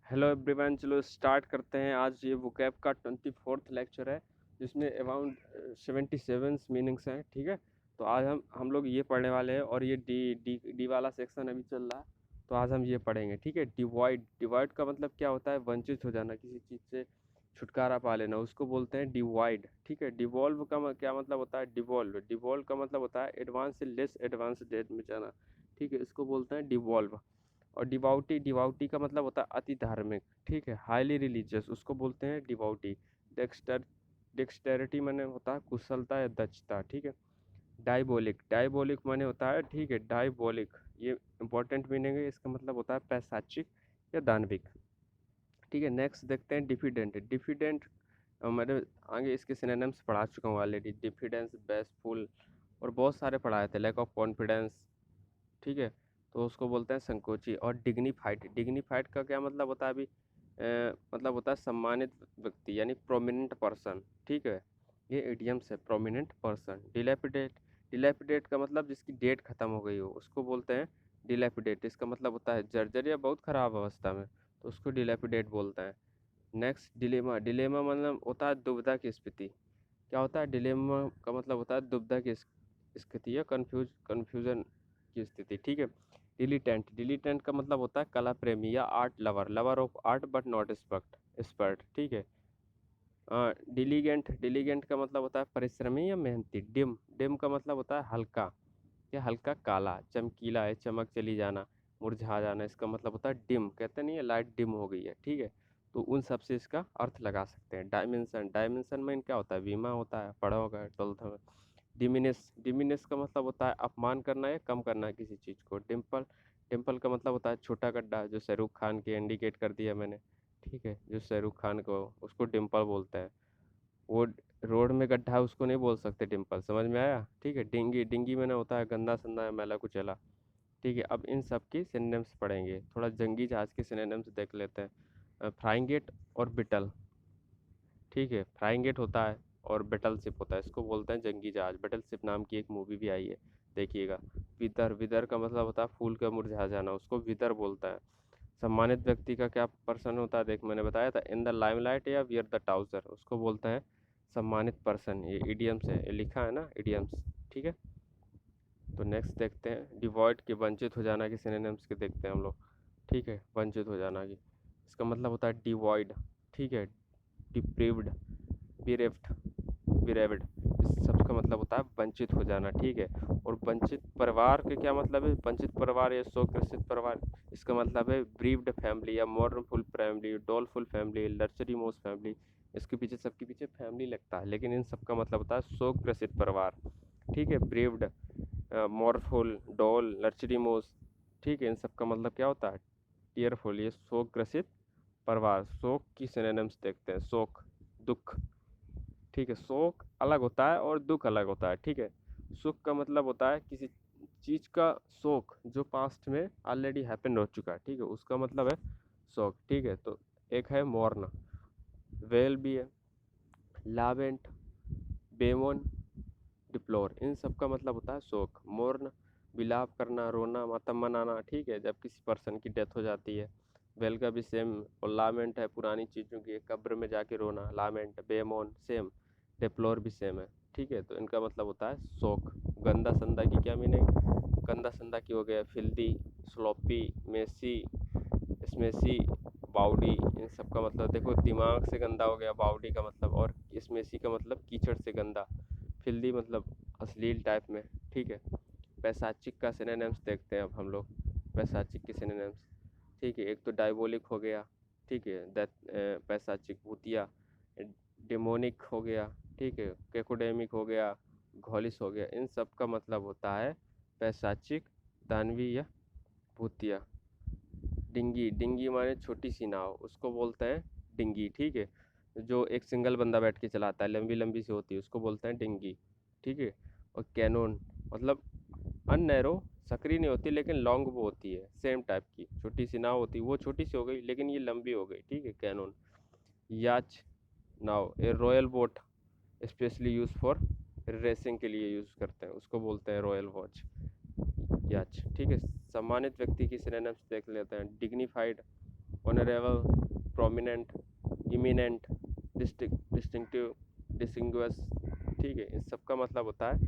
Hello everyone, चलो start करते हैं। आज ये वोकैब का 24th लेक्चर है जिसमें अराउंड 77 मीनिंग्स हैं। ठीक है, तो आज हम लोग ये पढ़ने वाले हैं और ये डी डी डी वाला सेक्शन अभी चल रहा है, तो आज हम ये पढ़ेंगे। ठीक है, डिवॉइड डिवॉइड का मतलब क्या होता है? वंचित हो जाना, किसी चीज़ से छुटकारा पा लेना, उसको बोलते हैं डिवॉइड। ठीक है, डिवॉल्व का क्या मतलब होता है? डिवॉल्व डिवॉल्व का मतलब होता है एडवांस से लेस एडवांस डेट में जाना। ठीक है, इसको बोलते हैं डिवॉल्व। और डिवाउटी डिवाउटी का मतलब होता है अति धार्मिक। ठीक है, हाईली रिलीजियस, उसको बोलते हैं डिवाउटी। डेक्स्टर डेक्सटेरिटी माने होता है कुशलता या दक्षता। ठीक है, डायबोलिक डायबोलिक माने होता है, ठीक है, डायबोलिक, ये इंपॉर्टेंट मीनिंग है, इसका मतलब होता है पैशाचिक या दानविक। ठीक है, नेक्स्ट देखते हैं डिफिडेंट डिफिडेंट। मैंने आगे इसके सिनोनिम्स पढ़ा चुका हूँ ऑलरेडी। डिफिडेंस, बेसफुल और बहुत सारे पढ़ाए थे। Lack of confidence. ठीक है, तो उसको बोलते हैं संकोची। और डिग्निफाइड डिग्निफाइड का क्या मतलब होता है? अभी मतलब होता है सम्मानित व्यक्ति यानी प्रोमिनेंट पर्सन। ठीक है, ये इडियम्स है, प्रोमिनेंट पर्सन। डिलेपिडेट डिलेपिडेट का मतलब जिसकी डेट खत्म हो गई हो, उसको बोलते हैं डिलेपिडेट। इसका मतलब होता है जर्जर या बहुत खराब अवस्था में, तो उसको डिलेपिडेट बोलते हैं। नेक्स्ट डिलेमा डिलेमा मतलब होता है दुविधा की स्थिति। क्या होता है? डिलेमा का मतलब होता है दुविधा की स्थिति या कन्फ्यूजन की स्थिति। ठीक है, डिलीटेंट डिलीटेंट का मतलब होता है कला प्रेमी या art lover, lover of art but not expert expert. ठीक है, डिलीगेंट डिलीगेंट का मतलब होता है परिश्रमी या मेहनती। डिम डिम का मतलब होता है हल्का या हल्का काला। चमकीला है, चमक चली जाना, मुरझा जाना, इसका मतलब होता है डिम। कहते नहीं है लाइट डिम हो गई है। ठीक है, तो उन सब से इसका अर्थ लगा सकते हैं। डायमेंशन डायमेंशन में क्या होता है? बीमा होता है, पढ़ा होगा 12th में। डिमिनिश डिमिनिश का मतलब होता है अपमान करना या कम करना किसी चीज़ को। डिम्पल डिम्पल का मतलब होता है छोटा गड्ढा, जो शाहरुख खान के इंडिकेट कर दिया मैंने। ठीक है, जो शाहरुख खान को, उसको डिम्पल बोलते हैं। वो रोड में गड्ढा है, उसको नहीं बोल सकते डिम्पल। समझ में आया? ठीक है, डिंगी डिंगी मैंने होता है गंदा संदा या मैला कुचैला। ठीक है, अब इन सब की सिनोनिम्स पढ़ेंगे। थोड़ा जंगी जहाज के सिनोनिम्स देख लेते हैं। फ्राइंगेट और बिटल। ठीक है, फ्राइंगेट होता है और बैटल शिप होता है, इसको बोलते हैं जंगी जहाज। बैटल शिप नाम की एक मूवी भी आई है, देखिएगा। विदर विदर का मतलब होता है फूल का मुरझा जाना, उसको विदर बोलता है। सम्मानित व्यक्ति का क्या पर्सन होता है? देख मैंने बताया था, इन द लाइमलाइट या वियर द ट्राउजर, उसको बोलते हैं सम्मानित पर्सन। ये इडियम्स है, ये लिखा है ना इडियम्स। ठीक है, तो नेक्स्ट देखते हैं डिवॉइड के वंचित हो जाना की सिनोनिम्स के देखते हैं हम लोग। ठीक है, वंचित हो जाना की इसका मतलब होता है डिवॉइड। ठीक है, डिप्रीव्ड, बिरेव्ड बिरेव्ड, इस सब का मतलब होता है वंचित हो जाना। ठीक है, और वंचित परिवार के क्या मतलब है? वंचित परिवार या शोकग्रसित परिवार, इसका मतलब है ब्रीव्ड फैमिली या mournful family, doleful family, lachrymose family. इसके पीछे, सबके पीछे फैमिली लगता है, लेकिन इन सब का मतलब होता है शोकग्रसित परिवार। ठीक है, ब्रीव्ड, मॉर्नफुल, डोल, लग्जरी मोस्ट। ठीक है, इन सब का मतलब क्या होता है? टीयरफुल, ये शोकग्रसित परिवार। शोक की सिनोनिम्स देखते हैं। शोक, दुख। ठीक है, शोक अलग होता है और दुख अलग होता है। ठीक है, सुख का मतलब होता है किसी चीज़ का शोक जो पास्ट में ऑलरेडी हैपन हो चुका है। ठीक है, उसका मतलब है शोक। ठीक है, तो एक है मोर्न, वेल भी है, लावेंट, बेमोन, डिप्लोर, इन सब का मतलब होता है शोक। मोर्न, विलाप करना, रोना, मातम मनाना। ठीक है, जब किसी पर्सन की डेथ हो जाती है। वेल का भी सेम, और लामेंट है पुरानी चीज़ों की, कब्र में जाके रोना, लामेंट। बेमोन सेम, डिप्लोर भी सेम है। ठीक है, तो इनका मतलब होता है शोक। गंदा संदा की क्या मीनिंग? गंदा संदा की हो गया फिल्दी, स्लोपी, मेसी, स्मेसी, बाउडी। इन सब का मतलब देखो, दिमाग से गंदा हो गया बाउडी का मतलब, और स्मेसी का मतलब कीचड़ से गंदा, फिल्दी मतलब अश्लील टाइप में। ठीक है, पैसाचिक का सिनोनिम्स देखते हैं अब हम लोग। पैसाचिक के सिनोनिम्स, ठीक है, एक तो डायबोलिक हो गया। ठीक है, दैट पैसाचिक भूतिया। डेमोनिक हो गया। ठीक है, केकोडेमिक हो गया, घोलिस हो गया। इन सब का मतलब होता है पैसाचिक, दानवी या भूतिया। डिंगी डिंगी माने छोटी सी नाव, उसको बोलते हैं डिंगी। ठीक है, जो एक सिंगल बंदा बैठ के चलाता है, लंबी लंबी सी होती है, उसको बोलते हैं डिंगी। ठीक है, और कैनोन मतलब अननैरो, सकरी नहीं होती लेकिन लॉन्ग वो होती है, सेम टाइप की छोटी सी नाव होती है। वो छोटी सी हो गई लेकिन ये लंबी हो गई। ठीक है, कैनोन। याच नाव, a royal boat, specially use for racing के लिए यूज़ करते हैं, उसको बोलते हैं रॉयल वॉच, याच। ठीक है, सम्मानित व्यक्ति की सिनोनिम्स देख लेते हैं। Dignified, honourable, prominent, eminent, distinctive, distinguish, ठीक है। इन सब का मतलब होता है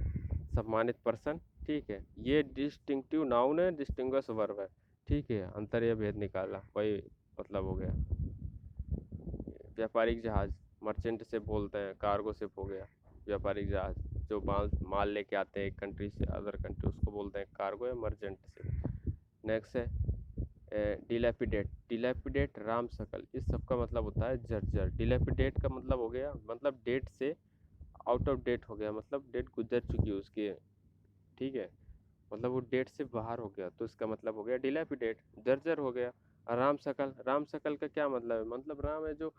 सम्मानित पर्सन, ठीक है। ये डिस्टिंक्टिव नाउन है, डिस्टिंग्विश वर्ब है, ठीक है। अंतर या भेद निकाला, वही मतलब हो गया। व्यापारिक जहाज, मर्चेंट शिप बोलते हैं, कार्गो शिप हो गया। व्यापारिक जहाज जो माल माल लेके आते हैं एक कंट्री से अदर कंट्री, उसको बोलते हैं कार्गो या मर्चेंट शिप। नेक्स्ट है डिलैपिडेट। डिलैपिडेट राम शकल, इस सब का मतलब होता है जर्जर। डिलैपिडेट का मतलब हो गया, मतलब डेट से आउट ऑफ डेट हो गया, मतलब डेट गुजर चुकी है उसकी, ठीक है। मतलब वो डेट से बाहर हो गया, तो इसका मतलब हो गया डिलैपिडेट, जर्जर हो गया। राम शकल, राम शकल का क्या मतलब है? मतलब राम है जो,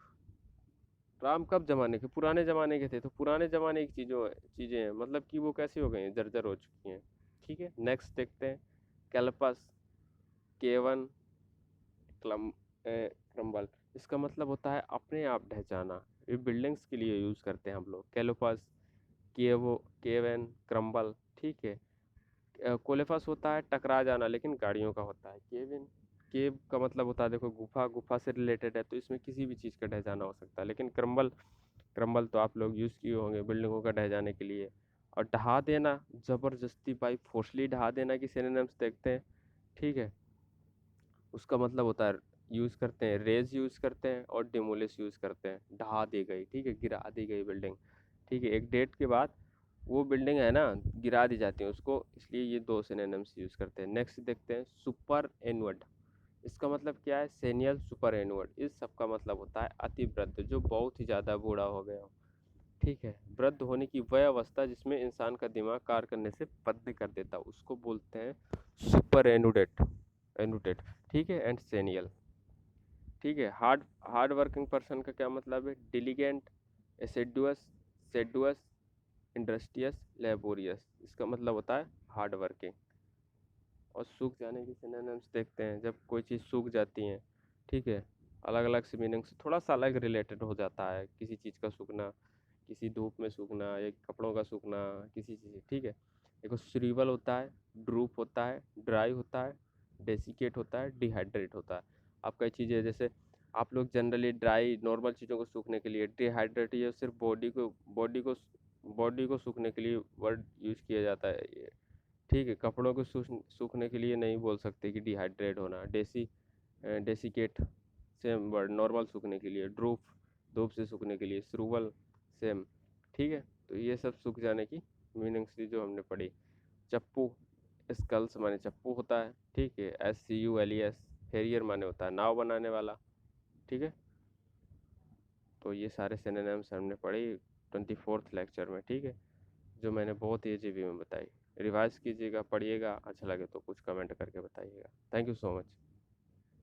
राम कब जमाने के, पुराने जमाने के थे, तो पुराने जमाने की चीजें हैं, मतलब कि वो कैसी हो गई हैं, जर्जर हो चुकी हैं, ठीक है। नेक्स्ट देखते हैं कैलपस, केवन, क्लम क्रम्बल। इसका मतलब होता है अपने आप ढह जाना। ये बिल्डिंग्स के लिए यूज करते हैं हम लोग। कैलोपस, केवो, केवन, क्रम्बल, ठीक है। कोलेफस होता है टकरा जाना, लेकिन गाड़ियों का होता है। केविन, केव का मतलब होता है, देखो गुफा, गुफा से रिलेटेड है, तो इसमें किसी भी चीज़ का ढह जाना हो सकता है। लेकिन क्रम्बल, क्रम्बल तो आप लोग यूज़ किए होंगे बिल्डिंगों का ढह जाने के लिए। और ढहा देना, ज़बरदस्ती बाई फोर्सली ढहा देना की सिनोनिम्स देखते हैं, ठीक है। उसका मतलब होता है, यूज़ करते हैं रेज यूज़ करते हैं और डिमोलिश यूज़ करते हैं। ढहा दी गई, ठीक है, गिरा दी गई बिल्डिंग, ठीक है। एक डेट के बाद वो बिल्डिंग है ना, गिरा दी जाती है उसको, इसलिए ये दो सिनोनिम्स यूज़ करते हैं। नेक्स्ट देखते हैं सुपर एनुअड। इसका मतलब क्या है? सेनियल सुपर एनुअड। इस सब का मतलब होता है अति वृद्ध, जो बहुत ही ज़्यादा बूढ़ा हो गया हो, ठीक है। वृद्ध होने की वह अवस्था जिसमें इंसान का दिमाग कार्य करने से बंद कर देता, उसको बोलते हैं सुपर एनुडेट, एनुडेट, ठीक है। एंड सेनियल, ठीक है। हार्ड हार्ड वर्किंग पर्सन का क्या मतलब है? डिलीगेंट, एसेडुअस, सेडुअस, इंडस्ट्रियस, लेबोरियस। इसका मतलब होता है हार्ड वर्किंग। और सूख जाने की सिनोनिम्स देखते हैं, जब कोई चीज़ सूख जाती है, ठीक है। अलग अलग से मीनिंग से थोड़ा सा अलग रिलेटेड हो जाता है, किसी चीज़ का सूखना, किसी धूप में सूखना, या कपड़ों का सूखना, किसी चीज़, ठीक है। देखो श्रीवल होता है, ड्रूप होता है, ड्राई होता है, डेसिकेट होता है, डिहाइड्रेट होता है। अब कई चीज़ें जैसे आप लोग जनरली ड्राई नॉर्मल चीज़ों को सूखने के लिए, डिहाइड्रेट ये सिर्फ बॉडी को सूखने के लिए वर्ड यूज़ किया जाता है ये, ठीक है। कपड़ों को सूखने के लिए नहीं बोल सकते कि डिहाइड्रेट होना। डेसिकेट सेम वर्ड, नॉर्मल सूखने के लिए। ड्रूप धूप से सूखने के लिए। श्रूवल सेम, ठीक है। तो ये सब सूख जाने की मीनिंग्स थी जो हमने पढ़ी। चप्पू, स्कल्स माने चप्पू होता है, ठीक है। SCULES, हेरियर माने होता है नाव बनाने वाला, ठीक है। तो ये सारे सिनोनिम्स हमने पढ़ी 24th लेक्चर में, ठीक है, जो मैंने बहुत ईजी वे में बताई। रिवाइज कीजिएगा, पढ़िएगा, अच्छा लगे तो कुछ कमेंट करके बताइएगा। Thank you so much.